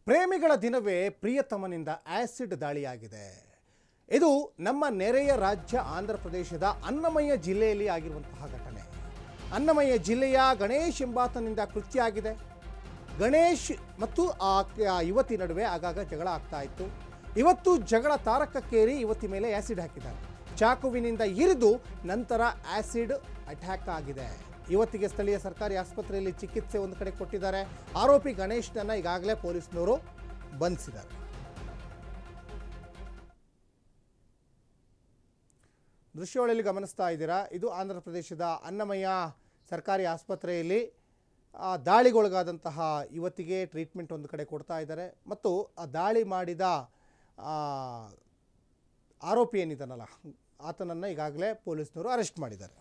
ಪ್ರೇಮಿಗಳ ದಿನವೇ ಪ್ರಿಯತಮನಿಂದ ಆಸಿಡ್ ದಾಳಿಯಾಗಿದೆ. ಇದು ನಮ್ಮ ನೆರೆಯ ರಾಜ್ಯ ಆಂಧ್ರ ಪ್ರದೇಶದ ಅನ್ನಮಯ್ಯ ಜಿಲ್ಲೆಯಲ್ಲಿ ಆಗಿರುವಂತಹ ಘಟನೆ. ಅನ್ನಮಯ್ಯ ಜಿಲ್ಲೆಯ ಗಣೇಶ್ ಎಂಬಾತನಿಂದ ಕೃತ್ಯ ಆಗಿದೆ. ಗಣೇಶ್ ಮತ್ತು ಆ ಯುವತಿ ನಡುವೆ ಆಗಾಗ ಜಗಳ ಆಗ್ತಾ ಇತ್ತು. ಇವತ್ತು ಜಗಳ ತಾರಕಕ್ಕೇರಿ ಯುವತಿ ಮೇಲೆ ಆಸಿಡ್ ಹಾಕಿದ್ದಾರೆ. ಚಾಕುವಿನಿಂದ ಇರಿದು ನಂತರ ಆಸಿಡ್ ಅಟ್ಯಾಕ್ ಆಗಿದೆ. ಯುವತಿಗೆ ಸ್ಥಳೀಯ ಸರ್ಕಾರಿ ಆಸ್ಪತ್ರೆಯಲ್ಲಿ ಚಿಕಿತ್ಸೆ ಒಂದು ಕಡೆ ಕೊಟ್ಟಿದ್ದಾರೆ. ಆರೋಪಿ ಗಣೇಶ್ನನ್ನ ಈಗಾಗಲೇ ಪೊಲೀಸ್ನವರು ಬಂಧಿಸಿದ್ದಾರೆ. ದೃಶ್ಯಾವಳಿಯಲ್ಲಿ ಗಮನಿಸ್ತಾ ಇದ್ದೀರಾ, ಇದು ಆಂಧ್ರ ಪ್ರದೇಶದ ಅನ್ನಮಯ್ಯ ಸರ್ಕಾರಿ ಆಸ್ಪತ್ರೆಯಲ್ಲಿ ದಾಳಿಗೊಳಗಾದಂತಹ ಯುವತಿಗೆ ಟ್ರೀಟ್ಮೆಂಟ್ ಒಂದು ಕಡೆ ಕೊಡ್ತಾ ಇದ್ದಾರೆ. ಮತ್ತು ಆ ದಾಳಿ ಮಾಡಿದ ಆರೋಪಿ ಏನಿದ್ದಾನಲ್ಲ ಆತನನ್ನು ಈಗಾಗಲೇ ಪೊಲೀಸ್ನವರು ಅರೆಸ್ಟ್ ಮಾಡಿದ್ದಾರೆ.